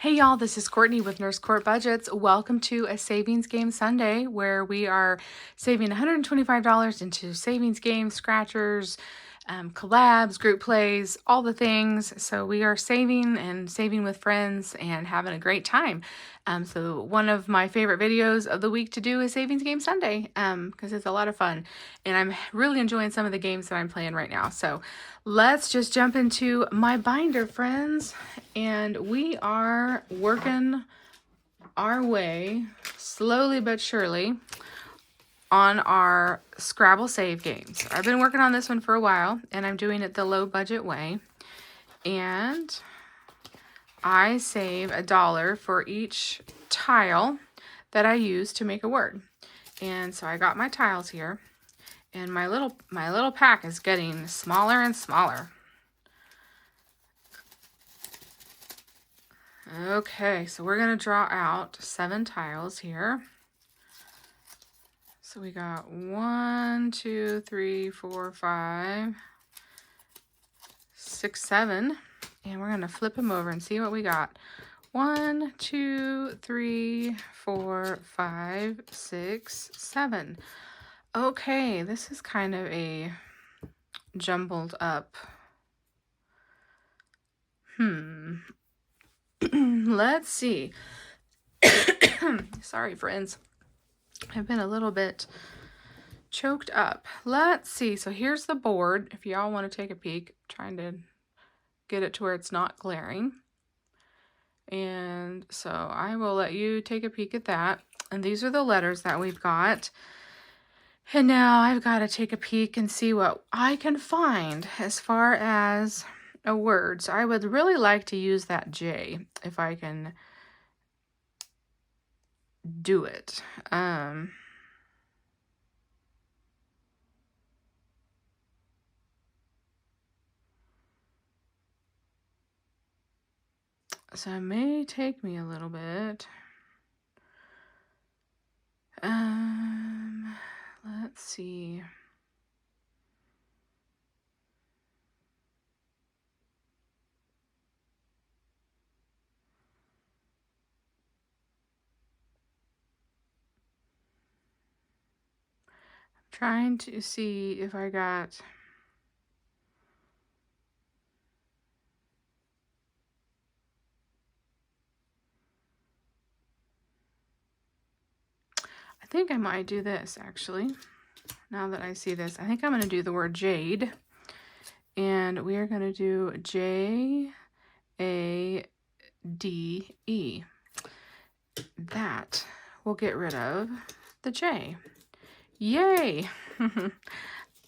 Hey y'all, this is Courtney with Nurse Court Budgets. Welcome to a Savings Game Sunday where we are saving $125 into savings games, scratchers, collabs, group plays, all the things. So we are saving and saving with friends and having a great time. So one of my favorite videos of the week to do is Savings Game Sunday because it's a lot of fun. And I'm really enjoying some of the games that I'm playing right now. So let's just jump into my binder, friends. And we are working our way slowly but surely on our Scrabble save games. I've been working on this one for a while and I'm doing it the low budget way. And I save $1 for each tile that I use to make a word. And so I got my tiles here and my little pack is getting smaller and smaller. Okay, so we're going to draw out 7 tiles here. So we got 1, 2, 3, 4, 5, 6, 7. And we're going to flip them over and see what we got. 1, 2, 3, 4, 5, 6, 7. Okay, this is kind of a jumbled up. Let's see. Sorry, friends. I've been a little bit choked up. Let's see. So here's the board. If y'all want to take a peek, I'm trying to get it to where it's not glaring. And so I will let you take a peek at that. And these are the letters that we've got. And now I've got to take a peek and see what I can find as far as a word. So I would really like to use that J if I can do it. So it may take me a little bit. Let's see. I'm trying to see if I got I think I might do this actually. Now that I see this, I think I'm going to do the word jade. And we are going to do J-A-D-E. That will get rid of the J. Yay!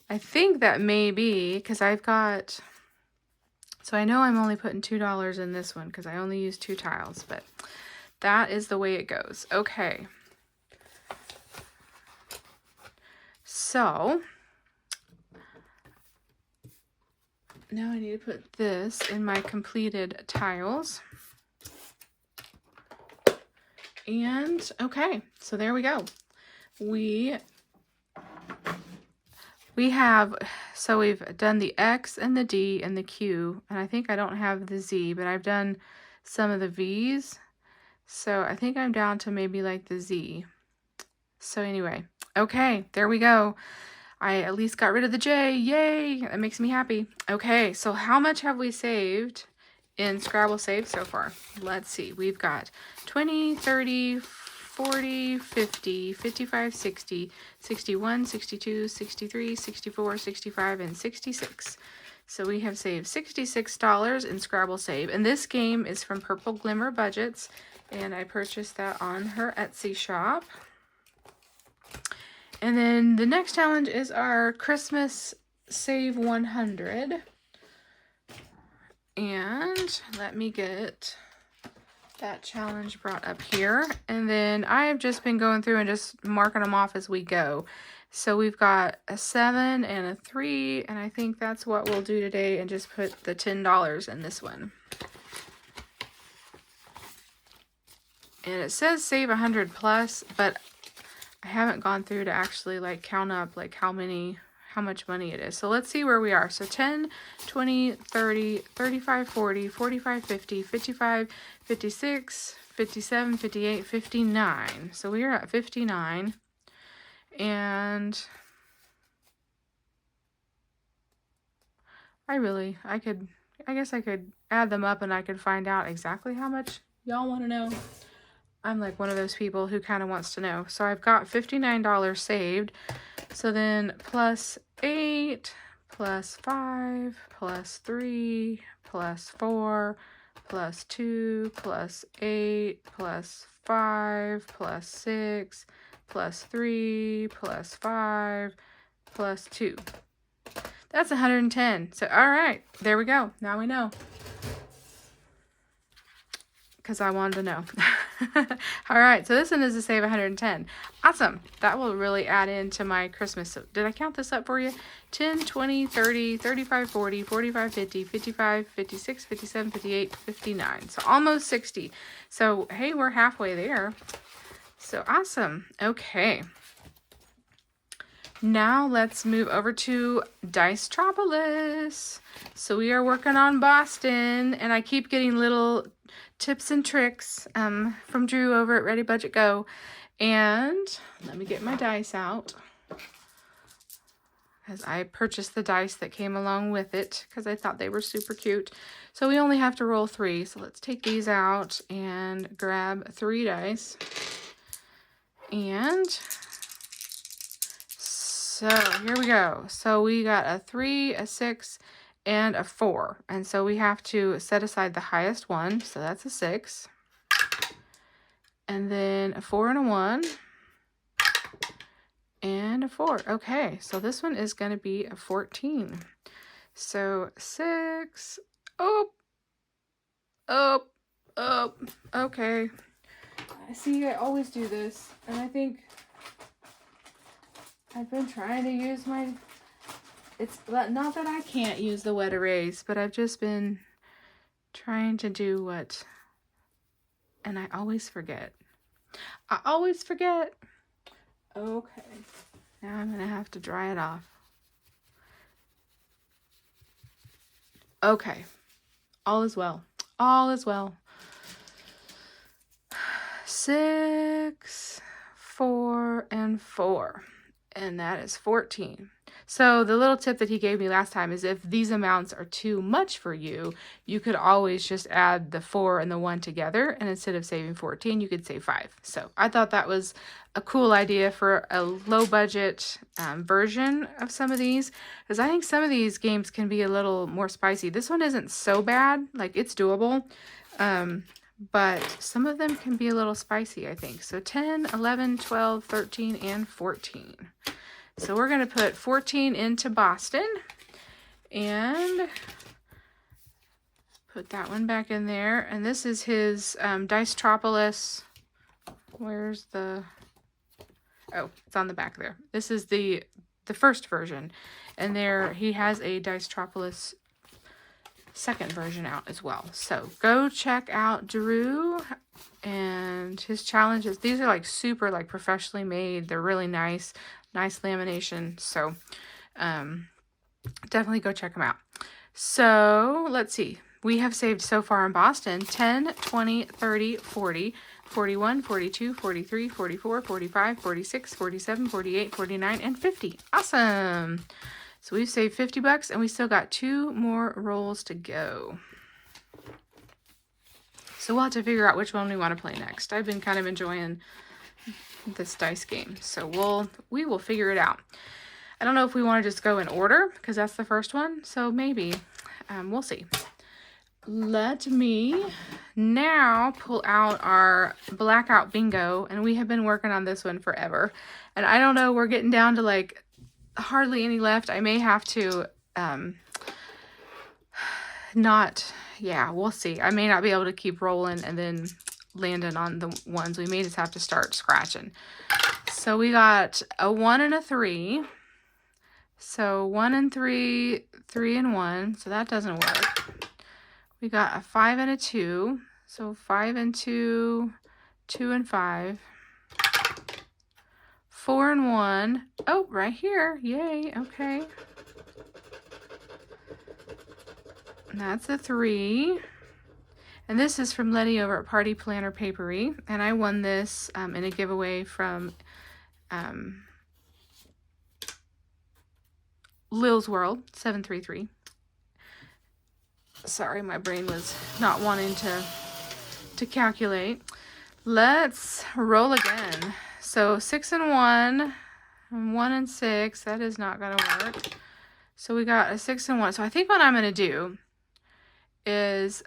I think that may be because I've got, so I know I'm only putting $2 in this one because I only use 2 tiles, but that is the way it goes. Okay. So now I need to put this in my completed tiles. And okay, so there we go. We have, so we've done the X and the D and the Q, and I think I don't have the Z, but I've done some of the V's. So I think I'm down to maybe like the Z. So anyway, okay, there we go. I at least got rid of the J. Yay! That makes me happy. Okay, so how much have we saved in Scrabble Save so far? Let's see. We've got 20, 30, 40, 50, 55, 60, 61, 62, 63, 64, 65, and 66. So we have saved $66 in Scrabble Save. And this game is from Purple Glimmer Budgets. And I purchased that on her Etsy shop. And then the next challenge is our Christmas Save 100. And let me get that challenge brought up here. And then I have just been going through and just marking them off as we go. So we've got a 7 and a 3. And I think that's what we'll do today and just put the $10 in this one. And it says save 100 plus, but I haven't gone through to actually like count up like how how much money it is. So let's see where we are. So 10, 20, 30, 35, 40, 45, 50, 55, 56, 57, 58, 59. So we are at 59. And I guess I could add them up and I could find out exactly how much y'all want to know. I'm like one of those people who kind of wants to know. So I've got $59 saved. So then plus 8, plus 5, plus 3, plus 4, plus 2, plus 8, plus 5, plus 6, plus 3, plus 5, plus 2. That's 110. So, all right, there we go. Now we know. Because I wanted to know. All right, so this one is to save 110. Awesome. That will really add into my Christmas. So did I count this up for you? 10, 20, 30, 35, 40, 45, 50, 55, 56, 57, 58, 59. So almost 60. So, hey, we're halfway there. So awesome. Okay. Now let's move over to Dicetropolis. So we are working on Boston, and I keep getting little tips and tricks from Drew over at Ready Budget Go. And let me get my dice out, because I purchased the dice that came along with it because I thought they were super cute. So we only have to roll 3. So let's take these out and grab 3 dice. And so here we go. So we got a 3, a 6, and a 4. And so we have to set aside the highest one. So that's a 6. And then a 4 and a 1. And a 4. Okay, so this one is going to be a 14. So 6. Oh. Okay. I see I always do this. And I think I've been trying to use my... It's not that I can't use the wet erase, but I've just been trying to do what... And I always forget. Okay. Now I'm going to have to dry it off. Okay. All is well. All is well. 6, 4, and 4. And that is 14. So the little tip that he gave me last time is if these amounts are too much for you, you could always just add the 4 and the 1 together. And instead of saving 14, you could save 5. So I thought that was a cool idea for a low budget version of some of these. Because I think some of these games can be a little more spicy. This one isn't so bad. Like, it's doable. But some of them can be a little spicy, I think. So 10, 11, 12, 13, and 14. So we're going to put 14 into Boston and put that one back in there. And this is his Dicetropolis. Where's the... Oh, it's on the back there. This is the first version. And there he has a Dicetropolis second version out as well. So go check out Drew and his challenges. These are like super like professionally made. They're really nice lamination. So definitely go check them out. So let's see. We have saved so far in Boston 10, 20, 30, 40, 41, 42, 43, 44, 45, 46, 47, 48, 49, and 50. Awesome. So we've saved $50 and we still got 2 more rolls to go. So we'll have to figure out which one we want to play next. I've been kind of enjoying this dice game. So we will figure it out. I don't know if we want to just go in order because that's the first one. So maybe we'll see. Let me now pull out our blackout bingo, and we have been working on this one forever. And I don't know, we're getting down to like hardly any left. I may have to we'll see. I may not be able to keep rolling and then landing on the ones. We may just have to start scratching. So we got a 1 and a 3. So 1 and 3, 3 and 1. So that doesn't work. We got a 5 and a 2. So 5 and 2, 2 and 5. 4 and 1. Oh, right here. Yay. Okay. And that's a 3. And this is from Letty over at Party Planner Papery. And I won this in a giveaway from Lil's World 733. Sorry, my brain was not wanting to calculate. Let's roll again. So 6 and 1, and 1 and 6. That is not going to work. So we got a 6 and 1. So I think what I'm going to do is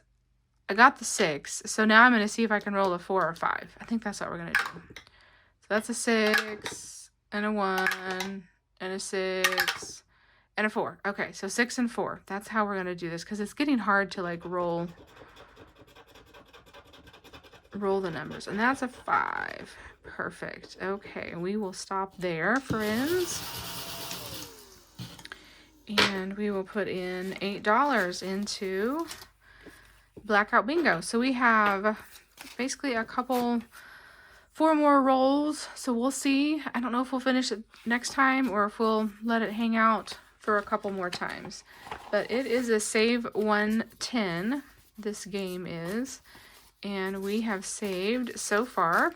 I got the 6. So now I'm going to see if I can roll a 4 or 5. I think that's what we're going to do. So that's a 6 and a 1 and a 6 and a 4. Okay, so 6 and 4. That's how we're going to do this because it's getting hard to like roll the numbers. And that's a 5. Perfect. Okay, we will stop there, friends. And we will put in $8 into Blackout Bingo. So we have basically a couple, 4 more rolls. So we'll see. I don't know if we'll finish it next time or if we'll let it hang out for a couple more times. But it is a save 110. This game is. And we have saved so far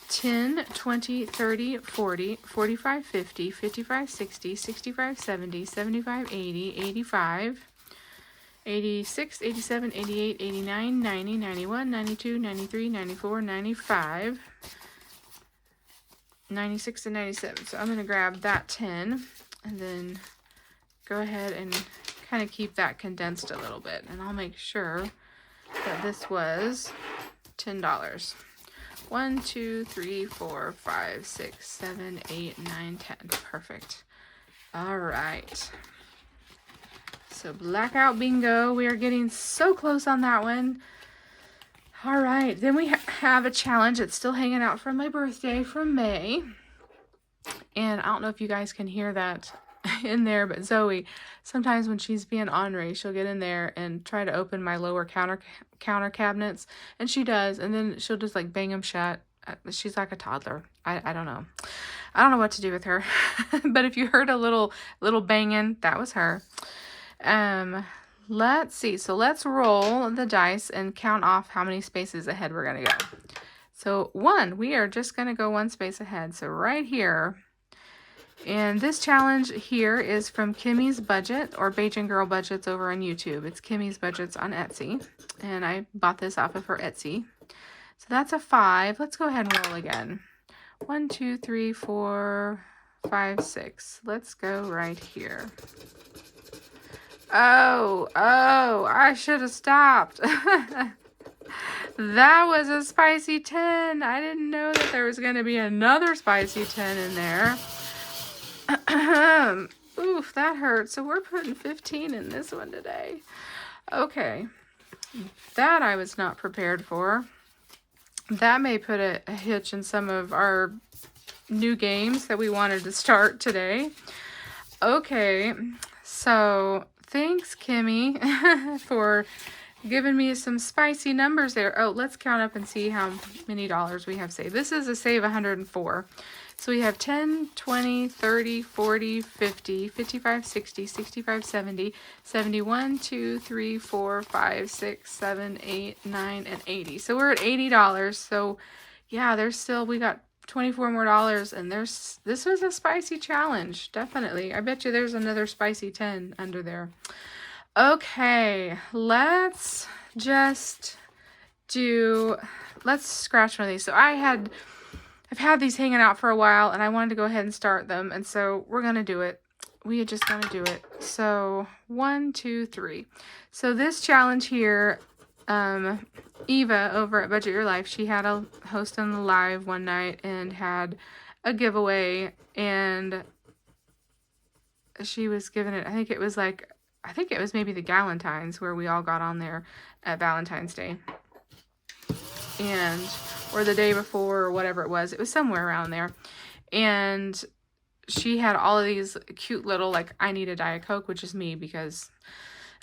10, 20, 30, 40, 45, 50, 55, 60, 65, 70, 75, 80, 85, 86, 87, 88, 89, 90, 91, 92, 93, 94, 95, 96, and 97. So I'm going to grab that 10 and then go ahead and kind of keep that condensed a little bit. And I'll make sure that this was $10. 1, 2, 3, 4, 5, 6, 7, 8, 9, 10. Perfect. All right. So Blackout Bingo. We are getting so close on that one. All right. Then we have a challenge that's still hanging out from my birthday from May. And I don't know if you guys can hear that in there, but Zoe, sometimes when she's being ornery, she'll get in there and try to open my lower counter cabinets, and she does, and then she'll just like bang them shut. She's like a toddler. I don't know. I don't know what to do with her. But if you heard a little banging, that was her. Let's see. So let's roll the dice and count off how many spaces ahead we're gonna go. So 1, we are just gonna go 1 space ahead. So right here. And this challenge here is from Kimmy's Budget, or Beijing Girl Budgets over on YouTube. It's Kimmy's Budgets on Etsy. And I bought this off of her Etsy. So that's a 5. Let's go ahead and roll again. 1, 2, 3, 4, 5, 6. Let's go right here. Oh, I should have stopped. That was a spicy 10. I didn't know that there was going to be another spicy 10 in there. Oof, that hurt. So we're putting 15 in this one today. Okay. That I was not prepared for. That may put a hitch in some of our new games that we wanted to start today. Okay. So thanks, Kimmy, for giving me some spicy numbers there. Oh, let's count up and see how many dollars we have saved. This is a save 104. So we have 10, 20, 30, 40, 50, 55, 60, 65, 70, 71, 2, 3, 4, 5, 6, 7, 8, 9, and 80. So we're at $80. So yeah, we got 24 more dollars, and this was a spicy challenge. Definitely. I bet you there's another spicy 10 under there. Okay, let's scratch one of these. So I've had these hanging out for a while, and I wanted to go ahead and start them, and so we're going to do it. We are just going to do it. So 1, 2, 3. So this challenge here, Eva over at Budget Your Life, she had a host on the live one night and had a giveaway, and she was giving it, I think it was maybe the Galentine's, where we all got on there at Valentine's Day. Or the day before, or whatever it was somewhere around there. And she had all of these cute little, like, I need a Diet Coke, which is me, because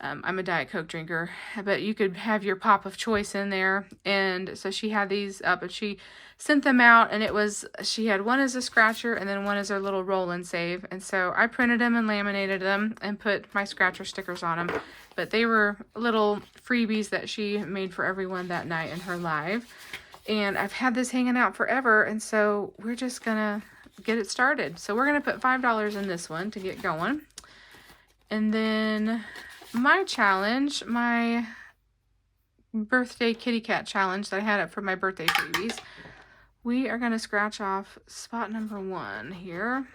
I'm a Diet Coke drinker, but you could have your pop of choice in there. And so she had these up and she sent them out, and she had one as a scratcher and then one as our little roll and save. And so I printed them and laminated them and put my scratcher stickers on them. But they were little freebies that she made for everyone that night in her live. And I've had this hanging out forever, and so we're just gonna get it started. So we're gonna put $5 in this one to get going. And then my challenge, my birthday kitty cat challenge that I had up for my birthday freebies, we are gonna scratch off spot number 1 here.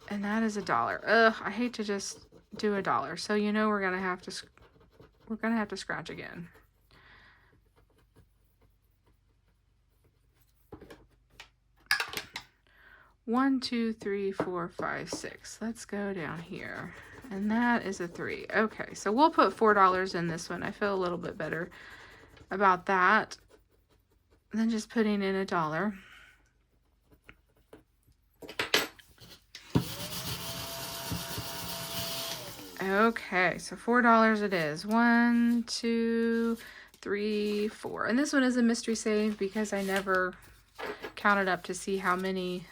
And that is $1. Ugh, I hate to just do $1. So you know we're gonna have to scratch again. One, 2, 3, 4, 5, 6. Let's go down here. And that is a 3. Okay, so we'll put $4 in this one. I feel a little bit better about that than just putting in $1. Okay, so $4 it is. 1, 2, 3, 4. And this one is a mystery save because I never counted up to see how many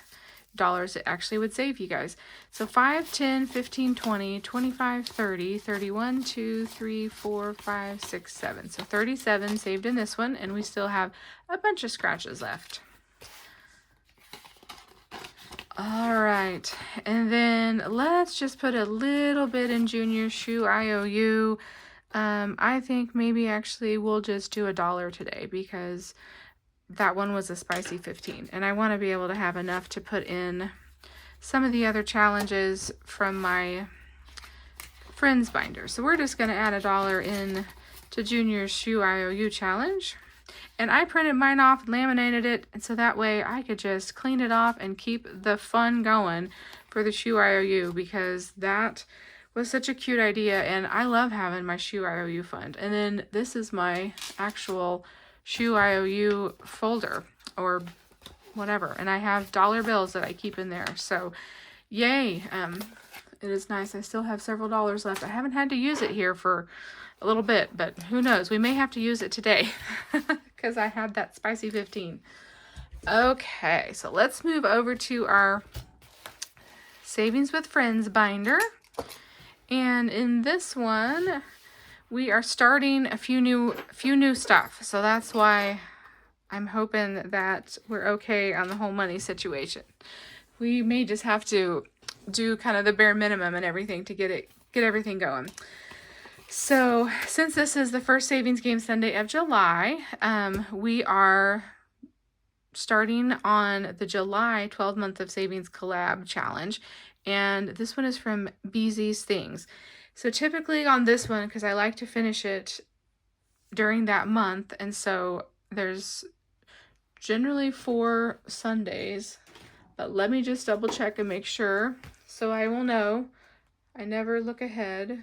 dollars it actually would save you guys. So 5, 10, 15, 20, 25, 30, 31, 2, 3, 4, 5, 6, 7. So 37 saved in this one, and we still have a bunch of scratches left. All right, and then let's just put a little bit in Junior Shoe IOU. I think maybe actually we'll just do $1 today because that one was a spicy 15, and I want to be able to have enough to put in some of the other challenges from my friends binder. So we're just going to add $1 in to Junior's Shoe IOU challenge. And I printed mine off, laminated it, and so that way I could just clean it off and keep the fun going for the Shoe IOU, because that was such a cute idea, and I love having my Shoe IOU fund. And then this is my actual Shoe IOU folder or whatever, and I have dollar bills that I keep in there. So yay, it is nice. I still have several dollars left. I haven't had to use it here for a little bit, but who knows, we may have to use it today because I had that spicy 15. Okay, so let's move over to our Savings with Friends binder, and in this one we are starting a few new stuff, so that's why I'm hoping that we're okay on the whole money situation. We may just have to do kind of the bare minimum and everything to get everything going. So since this is the first Savings Game Sunday of July, we are starting on the July 12 month of savings collab challenge, and this one is from BZ's Things. So typically on this one, because I like to finish it during that month, and so there's generally 4 Sundays, but let me just double check and make sure so I will know. I never look ahead,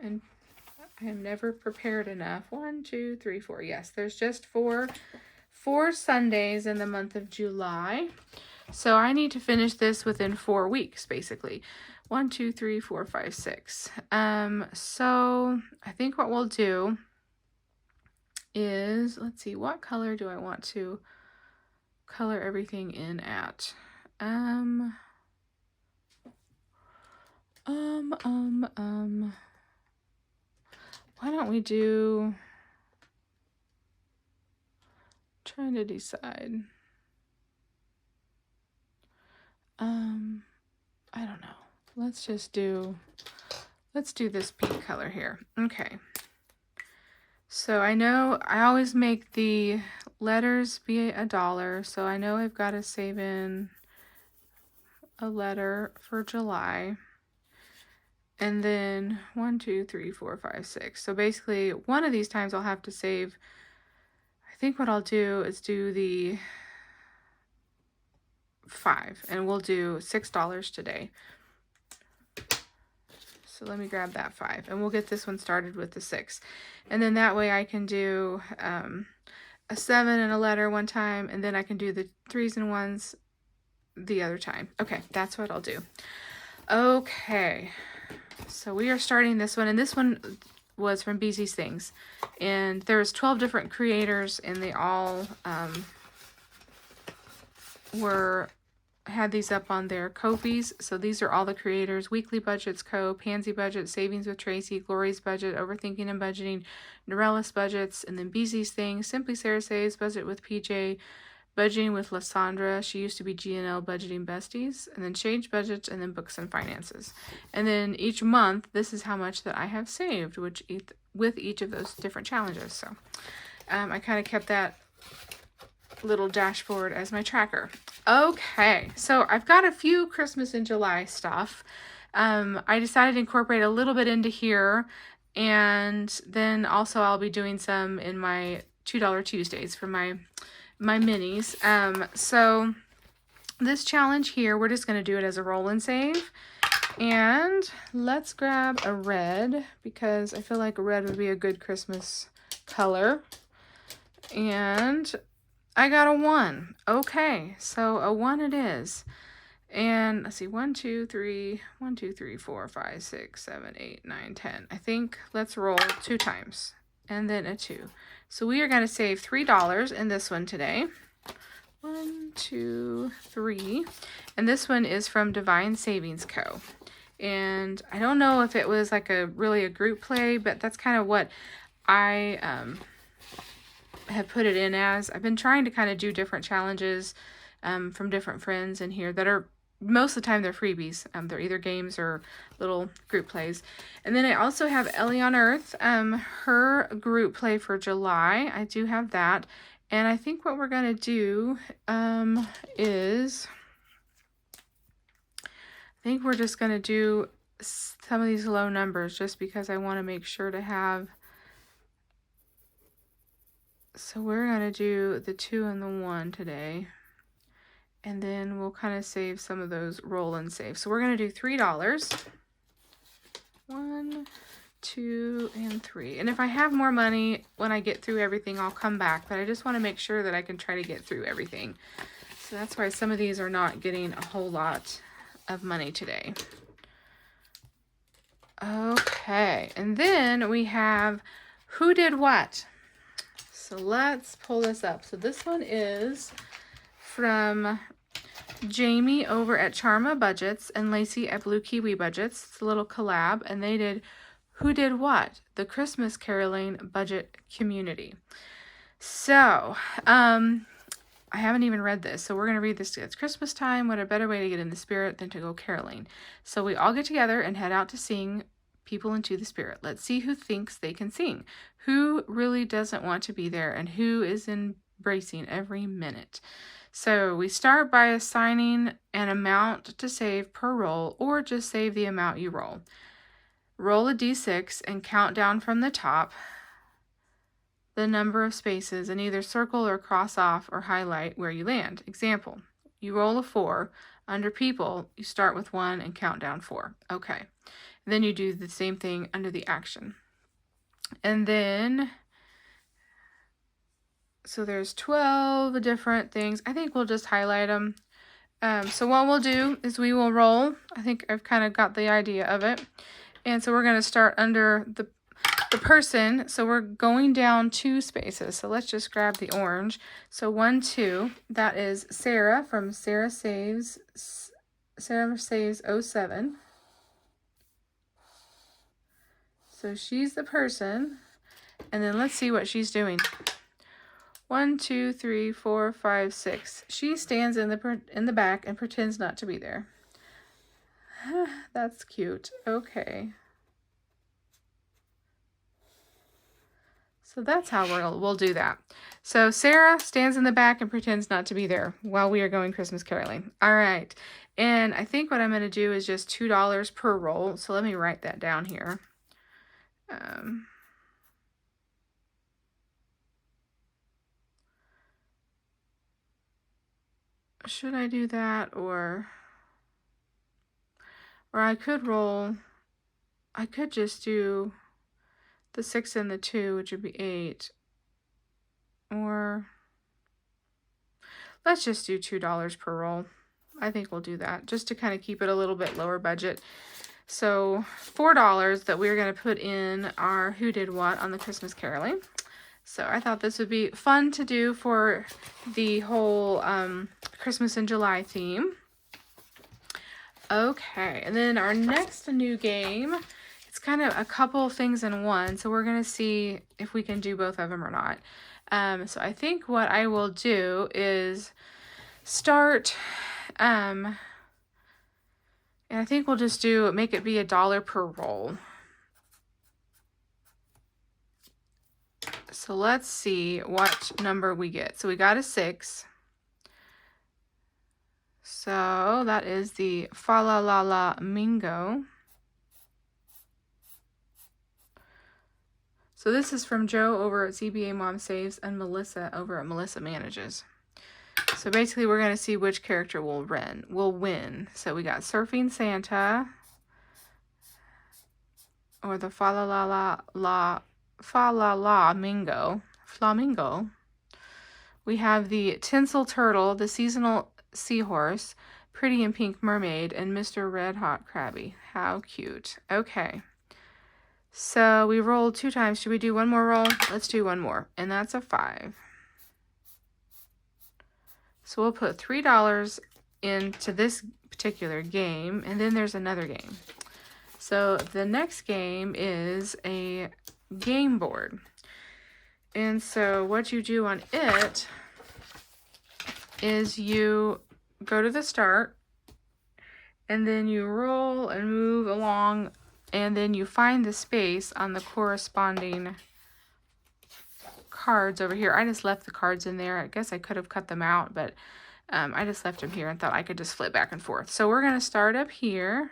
and I am never prepared enough. 1, 2, 3, 4. Yes, there's just four Sundays in the month of July. So I need to finish this within 4 weeks, basically. 1, 2, 3, 4, 5, 6. So I think what we'll do is, let's see, what color do I want to color everything in at? Why don't we do, trying to decide. I don't know. Let's do this pink color here. Okay. So I know I always make the letters be $1, so I know I've got to save in a letter for July. And then 1, 2, 3, 4, 5, 6. So basically one of these times I'll have to save, I think what I'll do is do the 5, and we'll do $6 today. So let me grab that 5, and we'll get this one started with the 6. And then that way I can do a 7 and a letter one time, and then I can do the 3s and 1s the other time. Okay, that's what I'll do. Okay, So we are starting this one, and this one was from BZ's Things. And there's 12 different creators, and they all had these up on their Ko-fis. So these are all the creators: Weekly Budgets Co., Pansy Budget, Savings with Tracy, Glory's Budget, Overthinking and Budgeting, Norellis Budgets, and then BZ's Things, Simply Sarah Saves, Budget with PJ, Budgeting with Lysandra, she used to be GNL Budgeting Besties, and then Change Budgets, and then Books and Finances. And then each month, this is how much that I have saved, with each of those different challenges. So I kind of kept that little dashboard as my tracker. Okay, so I've got a few Christmas in July stuff. I decided to incorporate a little bit into here, and then also I'll be doing some in my $2 Tuesdays for my minis. So this challenge here, we're just going to do it as a roll and save. And let's grab a red, because I feel like a red would be a good Christmas color. And I got a 1. Okay, so a 1 it is. And let's see, 1, 2, 3, 4, 5, 6, 7, 8, 9, 10. I think let's roll 2 times and then a 2. So we are going to save $3 in this one today. 1, 2, 3. And this one is from Divine Savings Co. And I don't know if it was like really a group play, but that's kind of what I have put it in as. I've been trying to kind of do different challenges from different friends in here that are, most of the time they're freebies. They're either games or little group plays. And then I also have Ellie on Earth, her group play for July. I do have that. And I think what we're going to do is, I think we're just going to do some of these low numbers just because I want to make sure to have. So we're going to do the 2 and the 1 today. And then we'll kind of save some of those roll and save. So we're going to do $3. 1, 2, and 3. And if I have more money when I get through everything, I'll come back. But I just want to make sure that I can try to get through everything. So that's why some of these are not getting a whole lot of money today. Okay. And then we have Who Did What? So let's pull this up. So this one is from Jamie over at Charma Budgets and Lacey at Blue Kiwi Budgets. It's a little collab, and they did Who Did What? The Christmas Caroling Budget Community. So, I haven't even read this, so we're going to read this. It's Christmas time. What a better way to get in the spirit than to go caroling. So we all get together and head out to sing people into the spirit. Let's see who thinks they can sing, who really doesn't want to be there, and who is embracing every minute. So we start by assigning an amount to save per roll, or just save the amount you roll. Roll a d6 and count down from the top the number of spaces, and either circle or cross off or highlight where you land. Example, you roll a 4. Under people, you start with 1 and count down 4. Okay. And then you do the same thing under the action. And then, so there's 12 different things. I think we'll just highlight them. So what we'll do is we will roll. I think I've kind of got the idea of it. And so we're going to start under the person. So we're going down 2 spaces. So let's just grab the orange. So 1, 2, that is Sarah from Sarah Saves 07. So she's the person. And then let's see what she's doing. 1, 2, 3, 4, 5, 6. She stands in the back and pretends not to be there. That's cute. Okay. So that's how we'll do that. So Sarah stands in the back and pretends not to be there while we are going Christmas caroling. All right. And I think what I'm going to do is just $2 per roll. So let me write that down here. Should I do that, or I could roll, I could just do the 6 and the 2, which would be 8, or let's just do $2 per roll. I think we'll do that just to kind of keep it a little bit lower budget. So $4 that we're going to put in our Who Did What on the Christmas caroling. So I thought this would be fun to do for the whole Christmas in July theme. Okay, and then our next new game, it's kind of a couple things in one, so we're going to see if we can do both of them or not. So I think what I will do is start, and I think we'll just make it be $1 per roll. So let's see what number we get. So we got a 6. So that is the Fa La La La Mingo. So this is from Joe over at CBA Mom Saves and Melissa over at Melissa Manages. So basically we're going to see which character will win. So we got Surfing Santa, or the Fa La La Mingo, Flamingo. We have the Tinsel Turtle, the Seasonal Seahorse, Pretty and Pink Mermaid, and Mr. Red Hot Krabby. How cute. Okay. So we rolled 2 times. Should we do one more roll? Let's do one more. And that's a 5. So we'll put $3 into this particular game. And then there's another game. So the next game is a game board. And so what you do on it is you go to the start. And then you roll and move along. And then you find the space on the corresponding cards over here. I just left the cards in there. I guess I could have cut them out, but I just left them here and thought I could just flip back and forth. So we're going to start up here.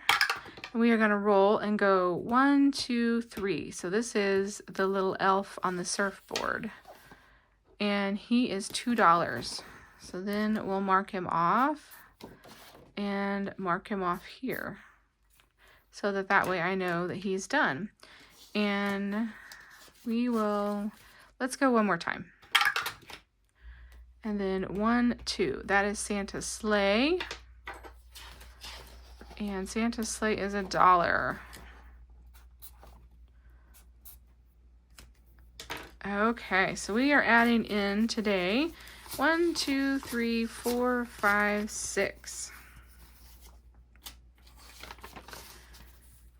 And we are going to roll and go 1, 2, 3. So this is the little elf on the surfboard. And he is $2. So then we'll mark him off and mark him off here, so that way I know that he's done. And let's go one more time. And then 1, 2, that is Santa's sleigh. And Santa's sleigh is $1. Okay, so we are adding in today 1, 2, 3, 4, 5, 6.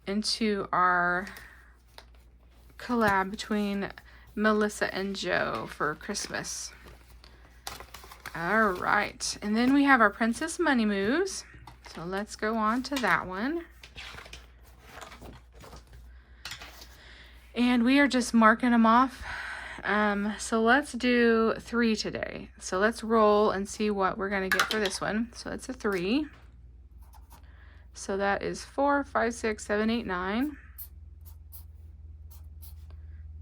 Into our collab between Melissa and Joe for Christmas. All right, and then we have our Princess Money Moves. So let's go on to that one. And we are just marking them off. So let's do 3 today. So let's roll and see what we're gonna get for this one. So that's a 3. So that is 4, 5, 6, 7, 8, 9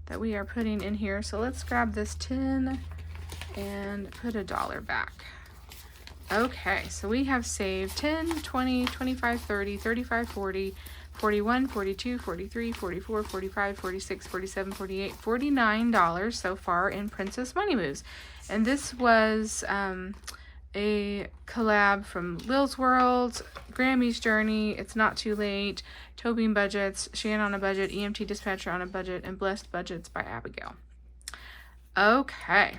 that we are putting in here. So let's grab this 10 and put $1 back. Okay, so we have saved 10, 20, 25, 30, 35, 40, 41, 42, 43, 44, 45, 46, 47, 48, $49 so far in Princess Money Moves. And this was a collab from Lil's World, Grammy's Journey, It's Not Too Late, Tobin Budgets, Shan on a Budget, EMT Dispatcher on a Budget, and Blessed Budgets by Abigail. Okay,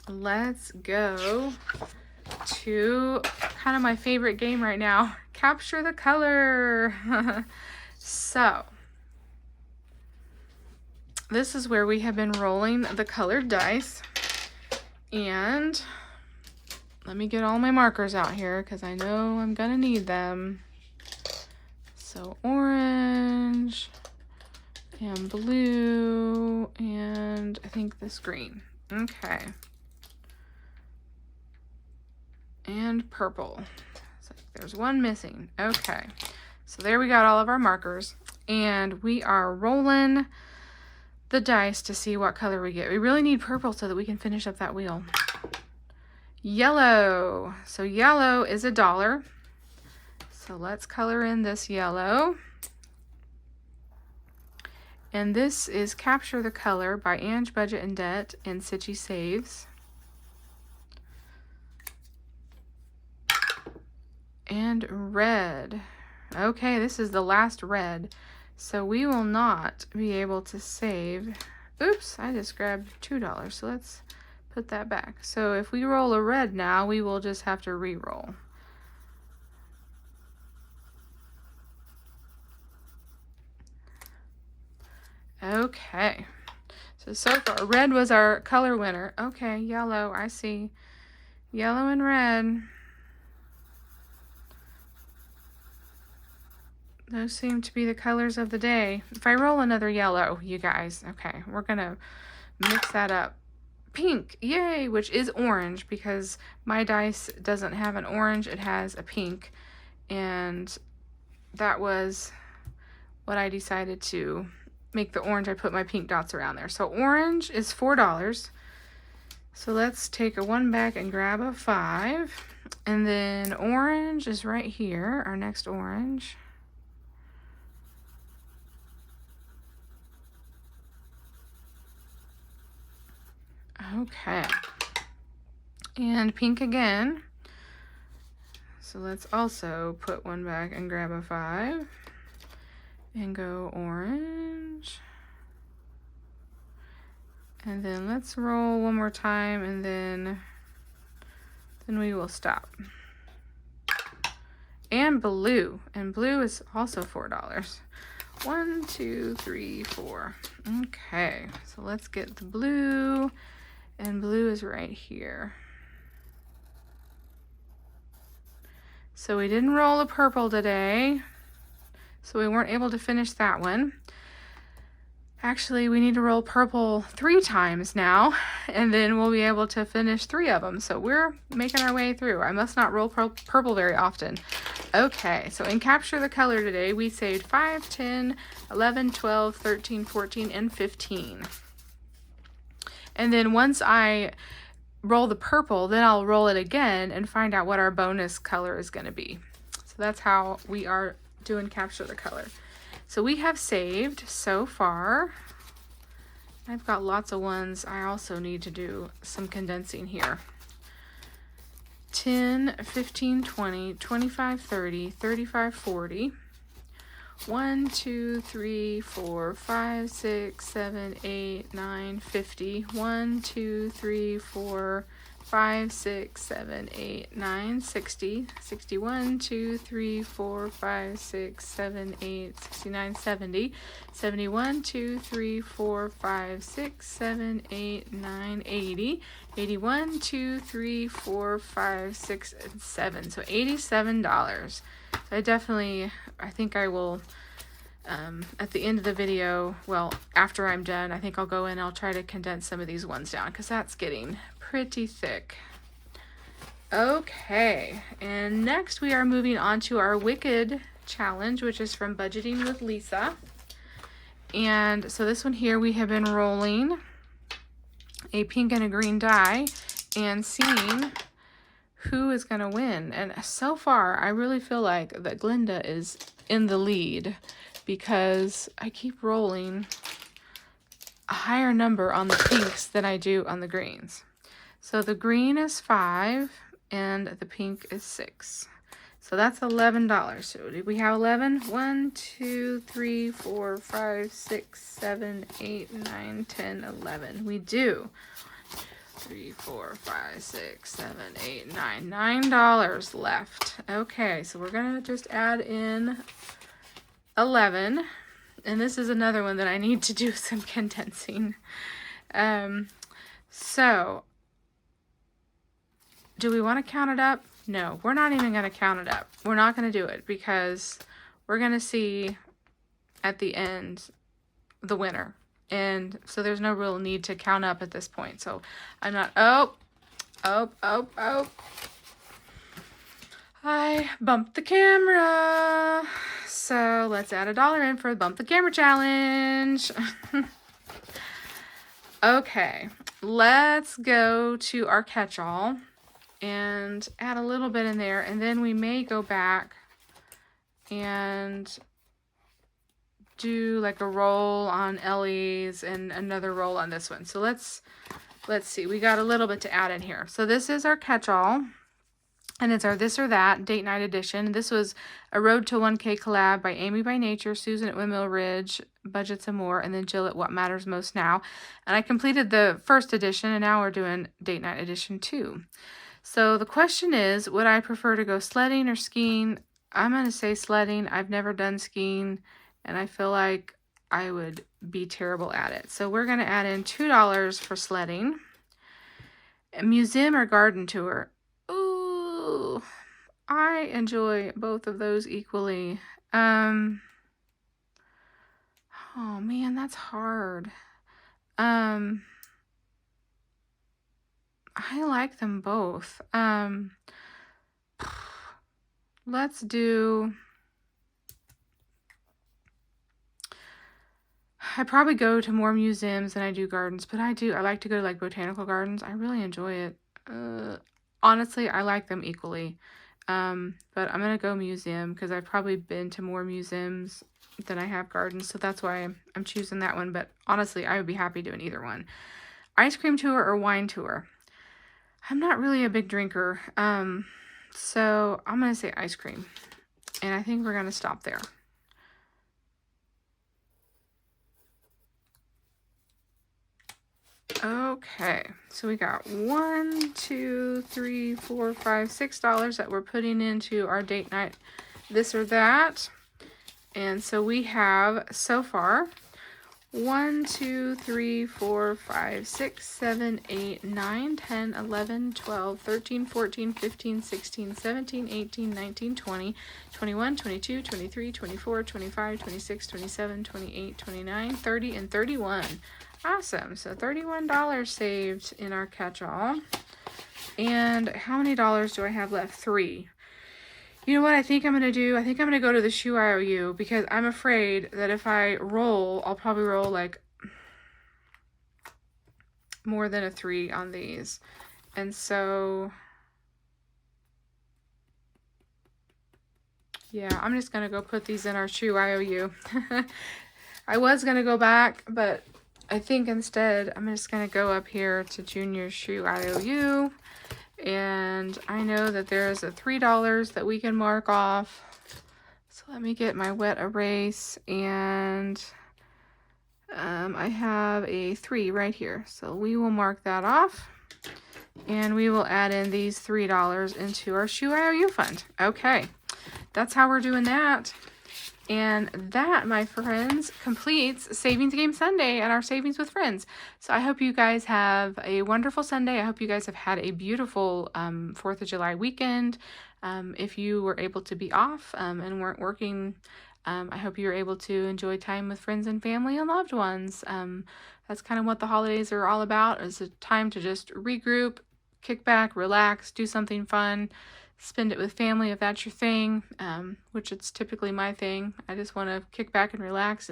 let's go to kind of my favorite game right now, Capture the Color. So this is where we have been rolling the colored dice, and let me get all my markers out here because I know I'm gonna need them. So orange and blue and I think this green. Okay. And purple. So there's one missing. Okay. So there we got all of our markers. And we are rolling the dice to see what color we get. We really need purple so that we can finish up that wheel. Yellow. So yellow is $1. So let's color in this yellow. And this is Capture the Color by Ange Budget and Debt and Sitchy Saves. And red. Okay, this is the last red. So we will not be able to save. Oops, I just grabbed $2. So let's put that back. So if we roll a red now, we will just have to re-roll. Okay. So far, red was our color winner. Okay, yellow, I see. Yellow and red. Those seem to be the colors of the day. If I roll another yellow, you guys, okay, we're gonna mix that up. Pink, yay, which is orange because my dice doesn't have an orange, it has a pink. And that was what I decided to make the orange. I put my pink dots around there. So orange is $4. So let's take a 1 back and grab a 5. And then orange is right here, our next orange. Okay. And pink again. So let's also put 1 back and grab a 5. And go orange. And then let's roll one more time, and then we will stop. And blue. And blue is also $4. 1, 2, 3, 4. Okay, so let's get the blue. And blue is right here. So we didn't roll a purple today. So we weren't able to finish that one. Actually, we need to roll purple 3 times now, and then we'll be able to finish 3 of them. So we're making our way through. I must not roll purple very often. Okay, so in Capture the Color today, we saved 5, 10, 11, 12, 13, 14, and 15. And then once I roll the purple, then I'll roll it again and find out what our bonus color is going to be. So that's how we are doing Capture the Color. So we have saved so far. I've got lots of ones. I also need to do some condensing here. 10, 15, 20, 25, 30, 35, 40. 1, 2, 3, 4, 5, 6, 7, 8, 9, 50. 1, 2, 3, 4, 5, 6, 7, 8, 9, 60. 61, 2, 3, 4, 5, 6, 7, 8, 69, 70. 71, 2, 3, 4, 5, 6, 7, 8, 9, 80. 81, 2, 3, 4, 5, 6, and 7. So $87. I think I will, at the end of the video, well, after I'm done, I think I'll go in and I'll try to condense some of these ones down because that's getting pretty thick. Okay, and next we are moving on to our Wicked challenge, which is from Budgeting with Lisa. And so this one here, we have been rolling a pink and a green die and seeing who is going to win. And so far, I really feel like that Glenda is in the lead because I keep rolling a higher number on the pinks than I do on the greens. So the green is 5 and the pink is 6. So that's $11. So did we have 11? 1, 2, 3, 4, 5, 6, 7, 8, 9, 10, 11. We do. 3, 4, 5, 6, 7, 8, 9. $9 left. Okay, so we're gonna just add in 11. And this is another one that I need to do some condensing. So do we want to count it up? No, we're not even going to count it up. We're not going to do it because we're going to see at the end the winner. And so there's no real need to count up at this point. So I'm not, oh. I bumped the camera. So let's add $1 in for the Bump the Camera challenge. Okay, let's go to our catch-all and add a little bit in there, and then we may go back and do like a roll on Ellie's and another roll on this one. So let's see, we got a little bit to add in here. So this is our catch-all, And it's our This or That Date Night Edition. This was a Road to 1K collab by Amy by Nature, Susan at Windmill Ridge, Budgets and More, and then Jill at What Matters Most Now. And I completed the first edition, and now we're doing Date Night Edition 2. So the question is, would I prefer to go sledding or skiing? I'm going to say sledding. I've never done skiing, and I feel like I would be terrible at it. So we're going to add in $2 for sledding. A museum or garden tour? Ooh, I enjoy both of those equally. Oh man, that's hard. I like them both. Let's do... I probably go to more museums than I do gardens, but I like to go to like botanical gardens. I really enjoy it. Honestly, I like them equally. But I'm going to go museum because I've probably been to more museums than I have gardens. So that's why I'm choosing that one. But honestly, I would be happy doing either one. Ice cream tour or wine tour? I'm not really a big drinker. So I'm going to say ice cream. And I think we're going to stop there. Okay, so we got $1, $2, $3, $4, $5, $6 that we're putting into our date night this or that. And so we have so far 1, 2, 3, 4, 5, 6, 7, 8, 9, 10, 11, 12, 13, 14, 15, 16, 17, 18, 19, 20, 21, 22, 23, 24, 25, 26, 27, 28, 29, 30, and 31. Awesome. So $31 saved in our catch-all. And how many dollars do I have left? 3. You know what I think I'm going to do? I think I'm going to go to the shoe IOU because I'm afraid that if I roll, I'll probably roll like more than a 3 on these. And so, yeah, I'm just going to go put these in our shoe IOU. I was going to go back, but I think instead I'm just going to go up here to Junior Shoe IOU. And I know that there's a $3 that we can mark off. So let me get my wet erase. And I have a 3 right here. So we will mark that off. And we will add in these $3 into our Shoe IOU fund. Okay, that's how we're doing that. And that, my friends, completes Savings Game Sunday and our Savings with Friends. So I hope you guys have a wonderful Sunday. I hope you guys have had a beautiful 4th of July weekend. If you were able to be off and weren't working, I hope you were able to enjoy time with friends and family and loved ones. That's kind of what the holidays are all about. It's a time to just regroup, kick back, relax, do something fun. Spend it with family if that's your thing, which it's typically my thing. I just want to kick back and relax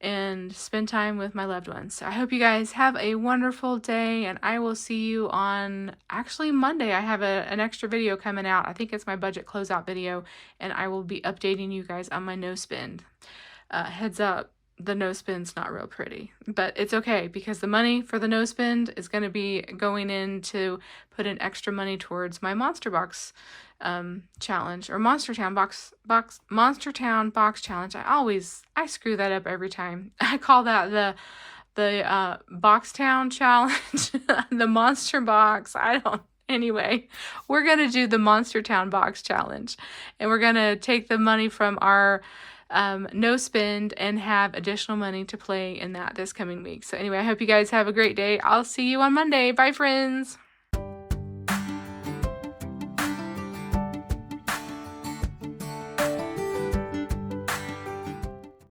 and spend time with my loved ones. So I hope you guys have a wonderful day, and I will see you on actually Monday. I have an extra video coming out. I think it's my budget closeout video, and I will be updating you guys on my no spend. Heads up. The no spend's not real pretty, but it's okay because the money for the no spend is going to be going in to put in extra money towards my Monster Box challenge, or Monster Town box challenge. I screw that up every time. I call that the Box Town challenge, the Monster Box. Anyway, we're going to do the Monster Town box challenge, and we're going to take the money from our no spend and have additional money to play in that this coming week. So anyway, I hope you guys have a great day. I'll see you on Monday. Bye, friends.